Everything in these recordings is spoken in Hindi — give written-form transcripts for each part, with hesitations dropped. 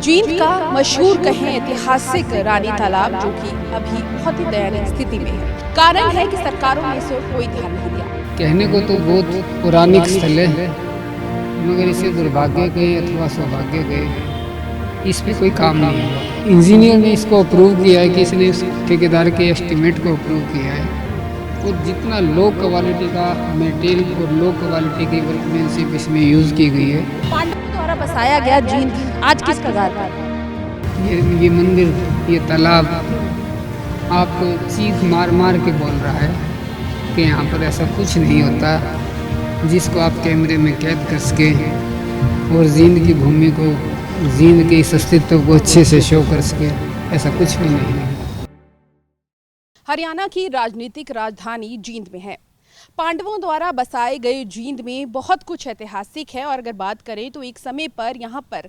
जींद का मशहूर कहें ऐतिहासिक रानी तालाब जो कि अभी बहुत ही दयनीय स्थिति में है। कारण है कि सरकारों ने इस ओर कोई ध्यान नहीं दिया। कहने को तो बहुत पौराणिक स्थल है, मगर इसे दुर्भाग्य कहे अथवा सौभाग्य कहे, इस पे कोई काम नहीं हुआ। इंजीनियर ने इसको अप्रूव किया है कि इसने उस ठेकेदार के एस्टीमेट को अप्रूव किया है, और जितना लो क्वालिटी का मटेरियल और लो क्वालिटी की वर्कमैनशिप इसमें यूज़ की गई है। पांडवों द्वारा बसाया गया जींद आज किस प्रकार पर ये मंदिर, ये तालाब आपको चीख मार मार के बोल रहा है कि यहाँ पर ऐसा कुछ नहीं होता जिसको आप कैमरे में कैद कर सके और जींद की भूमि को, जींद के इस अस्तित्व को अच्छे से शो कर सके। ऐसा कुछ भी नहीं है। हरियाणा की राजनीतिक राजधानी जींद में है। पांडवों द्वारा बसाए गए जींद में बहुत कुछ ऐतिहासिक है, और अगर बात करें तो एक समय पर यहाँ पर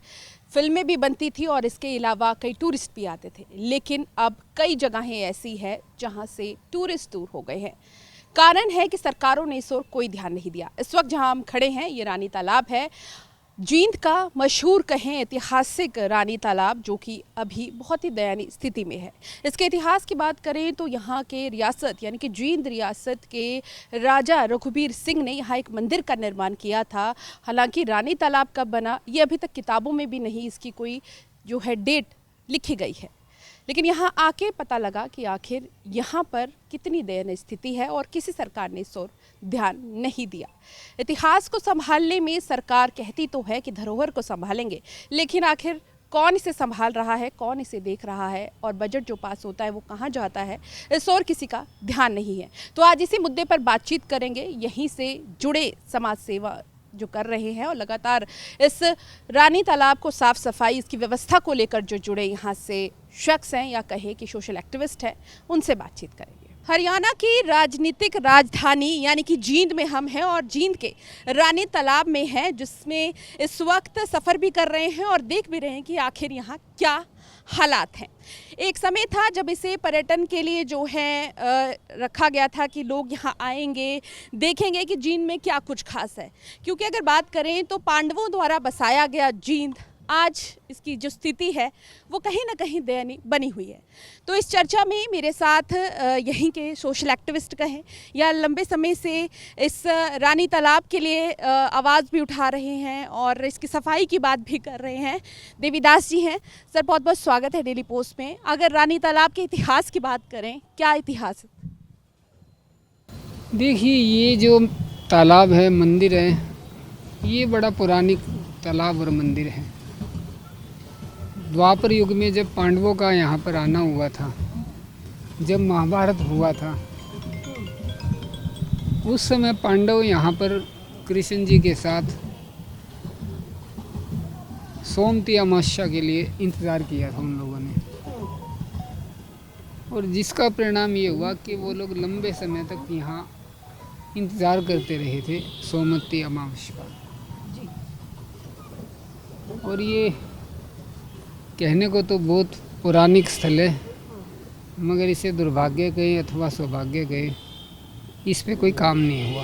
फिल्में भी बनती थी और इसके अलावा कई टूरिस्ट भी आते थे। लेकिन अब कई जगहें ऐसी है जहाँ से टूरिस्ट दूर हो गए हैं। कारण है कि सरकारों ने इस ओर कोई ध्यान नहीं दिया। इस वक्त जहाँ हम खड़े हैं ये रानी तालाब है, जींद का मशहूर कहें ऐतिहासिक रानी तालाब जो कि अभी बहुत ही दयनीय स्थिति में है। इसके इतिहास की बात करें तो यहाँ के रियासत यानी कि जींद रियासत के राजा रघुबीर सिंह ने यहाँ एक मंदिर का निर्माण किया था। हालांकि रानी तालाब कब बना ये अभी तक किताबों में भी नहीं इसकी कोई जो है डेट लिखी गई है, लेकिन यहाँ आके पता लगा कि आखिर यहाँ पर कितनी दयनीय स्थिति है और किसी सरकार ने इस ओर ध्यान नहीं दिया। इतिहास को संभालने में सरकार कहती तो है कि धरोहर को संभालेंगे, लेकिन आखिर कौन इसे संभाल रहा है, कौन इसे देख रहा है, और बजट जो पास होता है वो कहाँ जाता है, इस ओर किसी का ध्यान नहीं है। तो आज इसी मुद्दे पर बातचीत करेंगे यहीं से जुड़े समाज सेवा जो कर रहे हैं और लगातार इस रानी तालाब को साफ सफाई, इसकी व्यवस्था को लेकर जो जुड़े यहाँ से शख्स हैं या कहे कि सोशल एक्टिविस्ट हैं, उनसे बातचीत करेंगे। हरियाणा की राजनीतिक राजधानी यानी कि जींद में हम हैं और जींद के रानी तालाब में हैं, जिसमें इस वक्त सफ़र भी कर रहे हैं और देख भी रहे हैं कि आखिर यहाँ क्या हालात हैं। एक समय था जब इसे पर्यटन के लिए जो है रखा गया था कि लोग यहाँ आएंगे, देखेंगे कि जींद में क्या कुछ खास है, क्योंकि अगर बात करें तो पांडवों द्वारा बसाया गया जींद आज इसकी जो स्थिति है वो कहीं ना कहीं दयनीय बनी हुई है। तो इस चर्चा में मेरे साथ यहीं के सोशल एक्टिविस्ट कहें या लंबे समय से इस रानी तालाब के लिए आवाज़ भी उठा रहे हैं और इसकी सफाई की बात भी कर रहे हैं, देवीदास जी हैं। सर बहुत बहुत स्वागत है डेली पोस्ट में। अगर रानी तालाब के इतिहास की बात करें, क्या इतिहास है? देखिए, ये जो तालाब है, मंदिर है, ये बड़ा पौराणिक तालाब और मंदिर है। द्वापर युग में जब पांडवों का यहाँ पर आना हुआ था, जब महाभारत हुआ था, उस समय पांडव यहाँ पर कृष्ण जी के साथ सोमवती अमावस्या के लिए इंतज़ार किया था उन लोगों ने, और जिसका परिणाम ये हुआ कि वो लोग लंबे समय तक यहाँ इंतज़ार करते रहे थे सोमवती अमावस्या का। और ये कहने को तो बहुत पौराणिक स्थल है, मगर इसे दुर्भाग्य कहे अथवा सौभाग्य कहे, इस पे कोई काम नहीं हुआ।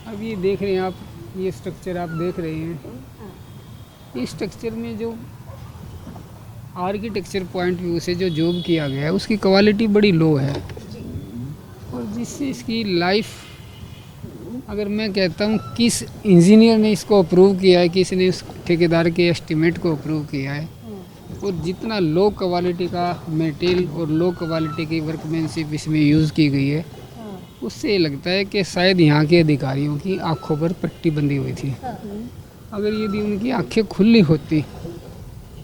अब ये देख रहे हैं आप, ये स्ट्रक्चर आप देख रहे हैं, इस स्ट्रक्चर में जो आर्किटेक्चर पॉइंट व्यू से जो जॉब किया गया है उसकी क्वालिटी बड़ी लो है, और जिससे इसकी लाइफ, अगर मैं कहता हूँ किस इंजीनियर ने इसको अप्रूव किया है, कि इसने उस ठेकेदार के एस्टीमेट को अप्रूव किया है, और जितना लो क्वालिटी का मटेरियल और लो क्वालिटी की वर्कमैनशिप इसमें यूज़ की गई है, उससे ये लगता है कि शायद यहाँ के अधिकारियों की आंखों पर पट्टी बंधी हुई थी। अगर यदि उनकी आंखें खुली होती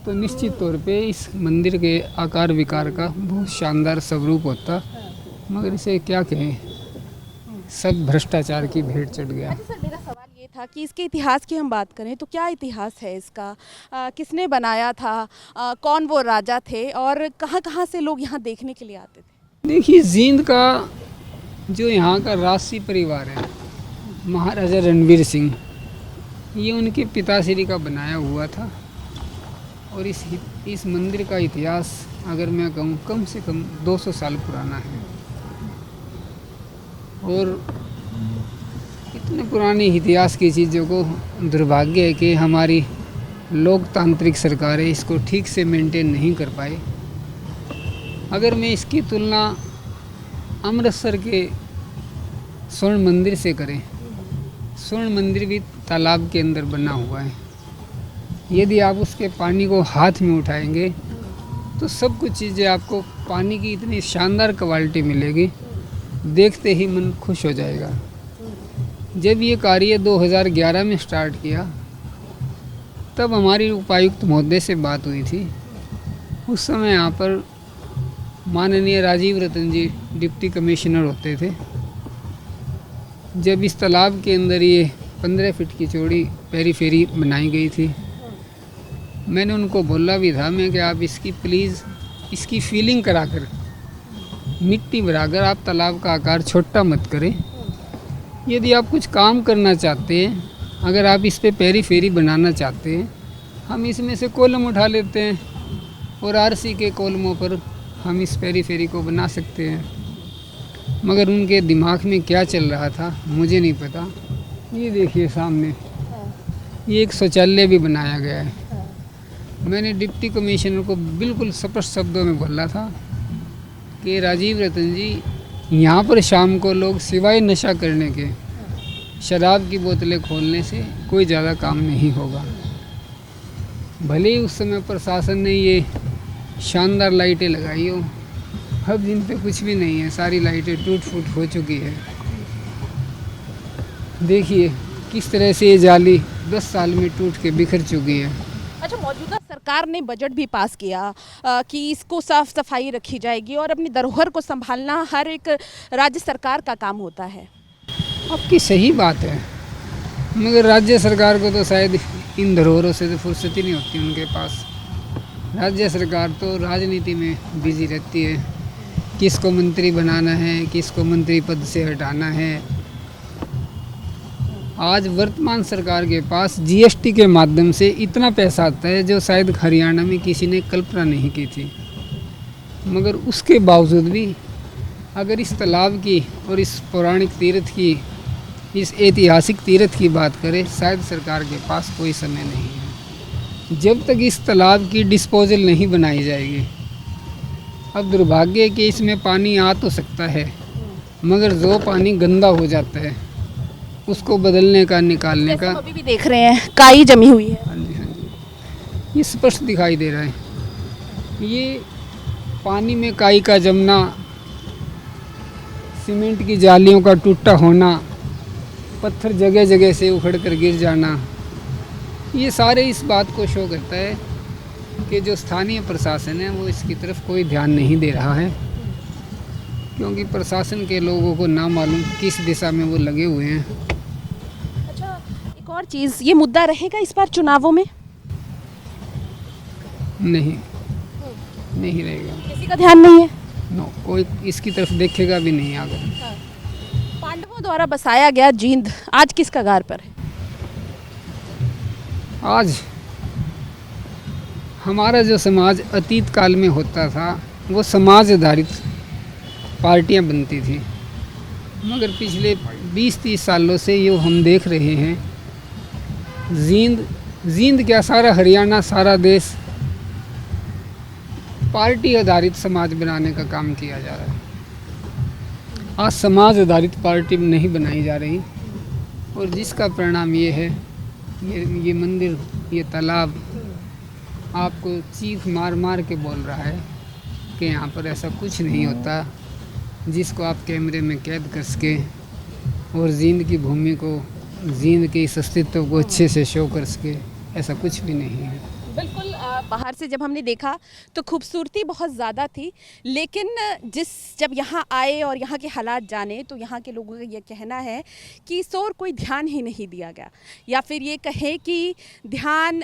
तो निश्चित तौर पे इस मंदिर के आकार विकार का बहुत शानदार स्वरूप होता, मगर इसे क्या कहें, सब भ्रष्टाचार की भेंट चढ़ गया। अच्छा सर, मेरा सवाल ये था कि इसके इतिहास की हम बात करें तो क्या इतिहास है इसका? किसने बनाया था? कौन वो राजा थे और कहाँ कहाँ से लोग यहाँ देखने के लिए आते थे? देखिए, जींद का जो यहाँ का राजसी परिवार है, महाराजा रणवीर सिंह, ये उनके पिताश्री का बनाया हुआ था। और इस मंदिर का इतिहास अगर मैं कहूँ कम से कम 200 साल पुराना है, और इतने पुराने इतिहास की चीज़ों को दुर्भाग्य है कि हमारी लोकतांत्रिक सरकार है, इसको ठीक से मेंटेन नहीं कर पाए। अगर मैं इसकी तुलना अमृतसर के स्वर्ण मंदिर से करें, स्वर्ण मंदिर भी तालाब के अंदर बना हुआ है। यदि आप उसके पानी को हाथ में उठाएंगे तो सब कुछ चीज़ें आपको पानी की इतनी शानदार क्वालिटी मिलेगी, देखते ही मन खुश हो जाएगा। जब ये कार्य 2011 में स्टार्ट किया तब हमारी उपायुक्त महोदय से बात हुई थी। उस समय यहाँ पर माननीय राजीव रतन जी डिप्टी कमिश्नर होते थे। जब इस तालाब के अंदर ये 15 फीट की चौड़ी पेरीफेरी बनाई गई थी, मैंने उनको बोला भी था मैं कि आप इसकी प्लीज़ इसकी फीलिंग कराकर मिट्टी भराकर आप तालाब का आकार छोटा मत करें। यदि आप कुछ काम करना चाहते हैं, अगर आप इस पे पेरीफेरी बनाना चाहते हैं, हम इसमें से कॉलम उठा लेते हैं और आरसी के कॉलमों पर हम इस पेरीफेरी को बना सकते हैं। मगर उनके दिमाग में क्या चल रहा था मुझे नहीं पता। ये देखिए सामने ये एक शौचालय भी बनाया गया है। मैंने डिप्टी कमिश्नर को बिल्कुल स्पष्ट शब्दों में बोला था कि राजीव रतन जी, यहाँ पर शाम को लोग सिवाय नशा करने के शराब की बोतलें खोलने से कोई ज़्यादा काम नहीं होगा। भले ही उस समय प्रशासन ने ये शानदार लाइटें लगाई हो, अब जिन पे कुछ भी नहीं है, सारी लाइटें टूट फूट हो चुकी है। देखिए किस तरह से ये जाली 10 साल में टूट के बिखर चुकी है। अच्छा, मौजूदा सरकार ने बजट भी पास किया कि इसको साफ सफाई रखी जाएगी और अपनी धरोहर को संभालना हर एक राज्य सरकार का काम होता है। आपकी सही बात है, मगर राज्य सरकार को तो शायद इन धरोहरों से तो फुर्सत ही नहीं होती उनके पास। राज्य सरकार तो राजनीति में बिजी रहती है, किसको मंत्री बनाना है, किसको मंत्री पद से हटाना है। आज वर्तमान सरकार के पास जीएसटी के माध्यम से इतना पैसा आता है जो शायद हरियाणा में किसी ने कल्पना नहीं की थी। मगर उसके बावजूद भी अगर इस तालाब की और इस पौराणिक तीर्थ की, इस ऐतिहासिक तीर्थ की बात करें, शायद सरकार के पास कोई समय नहीं है। जब तक इस तालाब की डिस्पोजल नहीं बनाई जाएगी, अब दुर्भाग्य है कि इसमें पानी आ तो सकता है, मगर जो पानी गंदा हो जाता है उसको बदलने का, निकालने का, अभी भी देख रहे हैं काई जमी हुई है। हाँ जी हाँ जी, ये स्पष्ट दिखाई दे रहा है। ये पानी में काई का जमना, सीमेंट की जालियों का टूटा होना, पत्थर जगह जगह से उखड़ कर गिर जाना, ये सारे इस बात को शो करता है कि जो स्थानीय प्रशासन है वो इसकी तरफ कोई ध्यान नहीं दे रहा है, क्योंकि प्रशासन के लोगों को ना मालूम किस दिशा में वो लगे हुए हैं। अच्छा, एक और चीज़, ये मुद्दा रहेगा इस बार चुनावों में? नहीं, नहीं रहेगा। किसी का ध्यान नहीं है? नो, कोई इसकी तरफ देखेगा भी नहीं आगे। पांडवों द्वारा बसाया गया जींद आज किस कगार पर है? आज हमारा जो समाज अतीत काल में होता था वो समाज आधारित पार्टियां बनती थी, मगर पिछले 20-30 सालों से ये हम देख रहे हैं जींद क्या, सारा हरियाणा, सारा देश पार्टी आधारित समाज बनाने का काम किया जा रहा है। आज समाज आधारित पार्टी नहीं बनाई जा रही और जिसका परिणाम ये है, ये मंदिर, ये तालाब आपको चीख मार मार के बोल रहा है कि यहाँ पर ऐसा कुछ नहीं होता, जिसको आप कैमरे में कैद कर सके और जींद की भूमि को, जींद के इस अस्तित्व को अच्छे से शो कर सके, ऐसा कुछ भी नहीं है। बिल्कुल, बाहर से जब हमने देखा तो खूबसूरती बहुत ज़्यादा थी, लेकिन जब यहाँ आए और यहाँ के हालात जाने तो यहाँ के लोगों का ये कहना है कि इस ओर कोई ध्यान ही नहीं दिया गया, या फिर ये कहें कि ध्यान,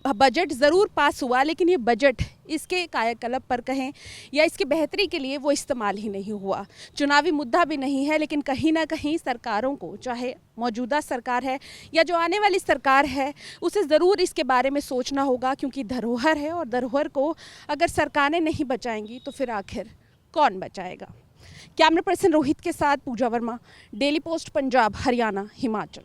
बजट ज़रूर पास हुआ लेकिन ये बजट इसके कायाकल्प पर कहें या इसकी बेहतरी के लिए वो इस्तेमाल ही नहीं हुआ। चुनावी मुद्दा भी नहीं है, लेकिन कहीं ना कहीं सरकारों को, चाहे मौजूदा सरकार है या जो आने वाली सरकार है, उसे ज़रूर इसके बारे में सोचना होगा, क्योंकि धरोहर है और धरोहर को अगर सरकारें नहीं बचाएंगी तो फिर आखिर कौन बचाएगा। कैमरा पर्सन रोहित के साथ पूजा वर्मा, डेली पोस्ट पंजाब, हरियाणा, हिमाचल।